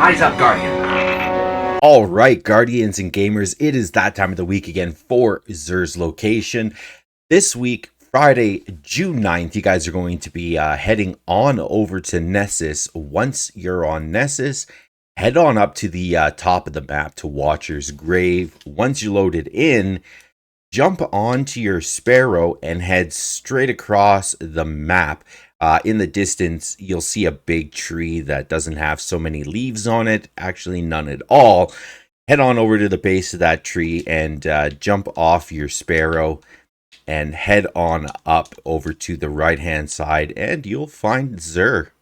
Eyes up, Guardian. All right, Guardians and gamers, it is that time of the week again for Zer's Location. This week, Friday, June 9th, you guys are going to be heading on over to Nessus. Once you're on Nessus, head on up to the top of the map to Watcher's Grave. Once you load it in, jump onto your Sparrow and head straight across the map. In the distance, you'll see a big tree that doesn't have so many leaves on it, actually none at all. Head on over to the base of that tree and jump off your Sparrow and head on up over to the right-hand side and you'll find Zer.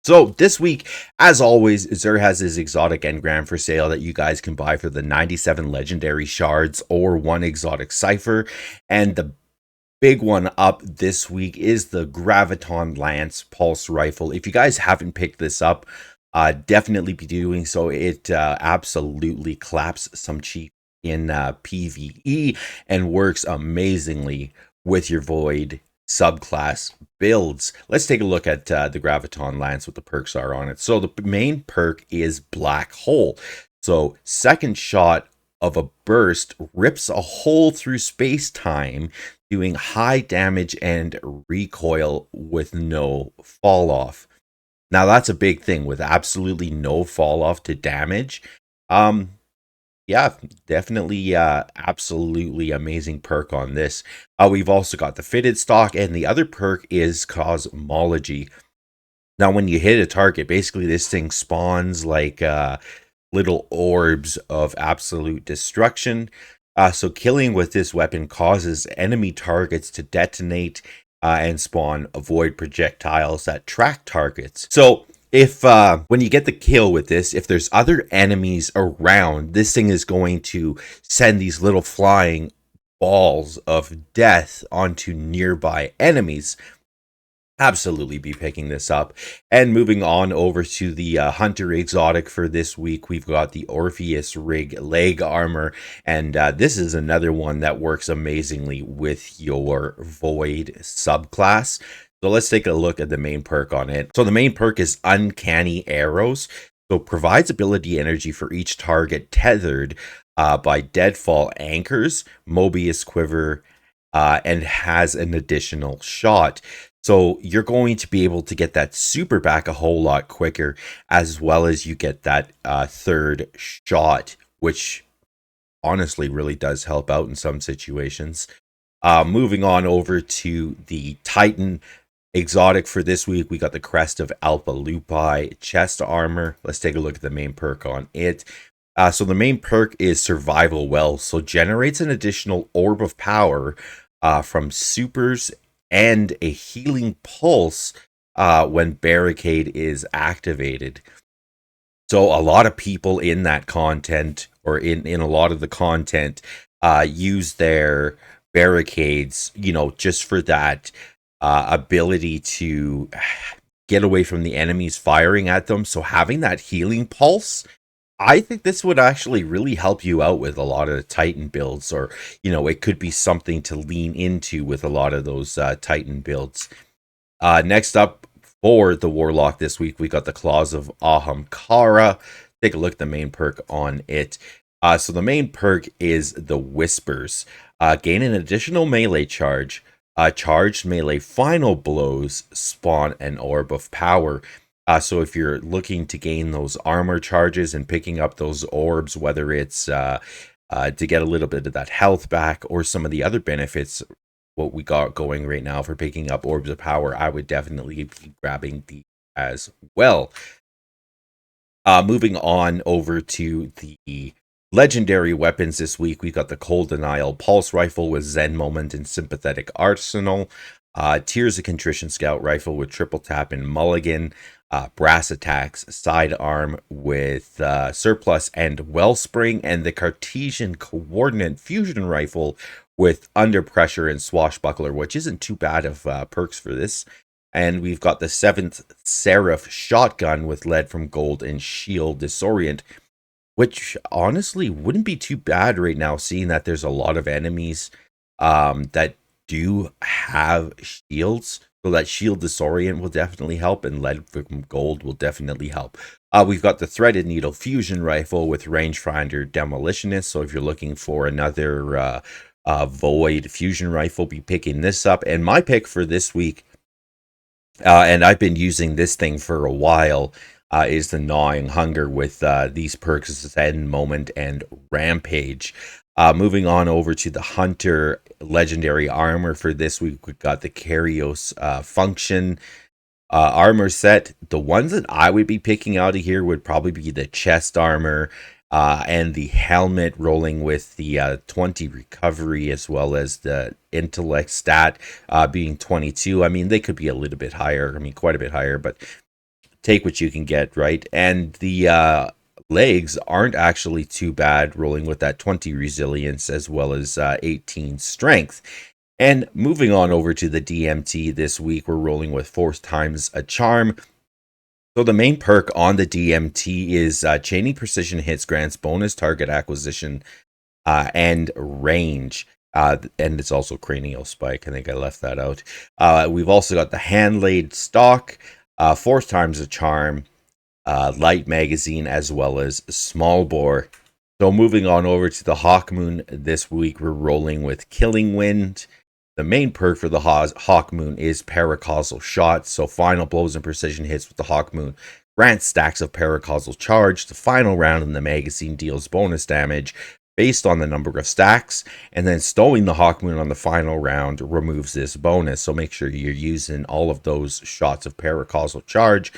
So this week, as always, Zer has his exotic engram for sale that you guys can buy for the 97 legendary shards or one exotic cipher. And the big one up this week is the Graviton Lance Pulse Rifle. If you guys haven't picked this up, definitely be doing so. It absolutely claps some cheap in PvE and works amazingly with your Void subclass builds. Let's take a look at the Graviton Lance, what the perks are on it. So the main perk is Black Hole. So second shot of a burst rips a hole through space-time, doing high damage and recoil with no fall off. Now that's a big thing with absolutely no fall off to damage. Yeah, definitely absolutely amazing perk on this. We've also got the fitted stock, and the other perk is Cosmology. Now when you hit a target, basically this thing spawns like little orbs of absolute destruction. So killing with this weapon causes enemy targets to detonate and spawn void projectiles that track targets. So if when you get the kill with this, if there's other enemies around, this thing is going to send these little flying balls of death onto nearby enemies. Absolutely be picking this up. And moving on over to the Hunter exotic for this week, we've got the Orpheus Rig leg armor, and this is another one that works amazingly with your Void subclass. So let's take a look at the main perk on it. So the main perk is Uncanny Arrows. So provides ability energy for each target tethered by deadfall anchors, Mobius quiver, and has an additional shot. So you're going to be able to get that super back a whole lot quicker, as well as you get that third shot, which honestly really does help out in some situations. Moving on over to the Titan exotic for this week, we got the Crest of Alpha Lupi chest armor. Let's take a look at the main perk on it. So the main perk is Survival Well, so generates an additional orb of power from supers and a healing pulse when Barricade is activated. So a lot of people in that content, or in a lot of the content, use their barricades, just for that ability to get away from the enemies firing at them. So having that healing pulse, I think this would actually really help you out with a lot of the Titan builds, or, it could be something to lean into with a lot of those Titan builds. Next up for the Warlock this week, we got the Claws of Ahamkara. Take a look at the main perk on it. So the main perk is the Whispers. Gain an additional melee charge. Charged melee final blows spawn an orb of power. So if you're looking to gain those armor charges and picking up those orbs, whether it's to get a little bit of that health back or some of the other benefits, what we got going right now for picking up orbs of power, I would definitely be grabbing these as well. Moving on over to the legendary weapons this week, we've got the Cold Denial Pulse Rifle with Zen Moment and Sympathetic Arsenal. Tears of Contrition Scout Rifle with Triple Tap and Mulligan. Brass Attacks Sidearm with Surplus and Wellspring. And the Cartesian Coordinate Fusion Rifle with Under Pressure and Swashbuckler, which isn't too bad of perks for this. And we've got the 7th Seraph Shotgun with Lead from Gold and Shield Disorient, which honestly wouldn't be too bad right now, seeing that there's a lot of enemies that do have shields. So that shield disorient will definitely help, and lead from gold will definitely help. We've got the threaded needle fusion rifle with rangefinder demolitionist. So if you're looking for another void fusion rifle, be picking this up. And my pick for this week, and I've been using this thing for a while, is the gnawing hunger with these perks: Zen Moment and Rampage. Moving on over to the Hunter legendary armor for this week, we've got the Karios function armor set. The ones that I would be picking out of here would probably be the chest armor and the helmet, rolling with the 20 recovery, as well as the intellect stat being 22. I mean, they could be a little bit higher. I mean, quite a bit higher, but take what you can get, right? And the legs aren't actually too bad, rolling with that 20 resilience as well as 18 strength. And moving on over to the DMT this week, we're rolling with force times a charm. So the main perk on the DMT is chaining precision hits grants bonus target acquisition and range. And it's also cranial spike. I think I left that out. We've also got the hand laid stock, force times a charm, light magazine, as well as small bore. So moving on over to the Hawkmoon this week, we're rolling with Killing Wind. The main perk for the Hawkmoon is paracausal shots. So final blows and precision hits with the Hawkmoon grant stacks of paracausal charge. The final round in the magazine deals bonus damage based on the number of stacks, and then stowing the Hawkmoon on the final round removes this bonus. So make sure you're using all of those shots of paracausal charge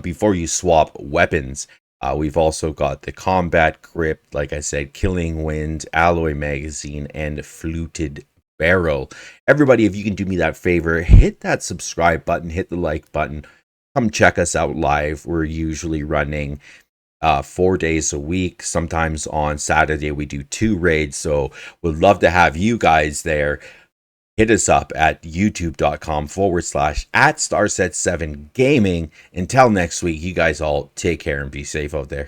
before you swap weapons. We've also got the combat grip, like I said, Killing Wind, alloy magazine, and fluted barrel. Everybody, if you can do me that favor, hit that subscribe button, hit the like button, come check us out live. We're usually running 4 days a week. Sometimes on Saturday we do 2 raids, so we'd love to have you guys there. Hit us up at youtube.com/@Starset7Gaming. Until next week, you guys all take care and be safe out there.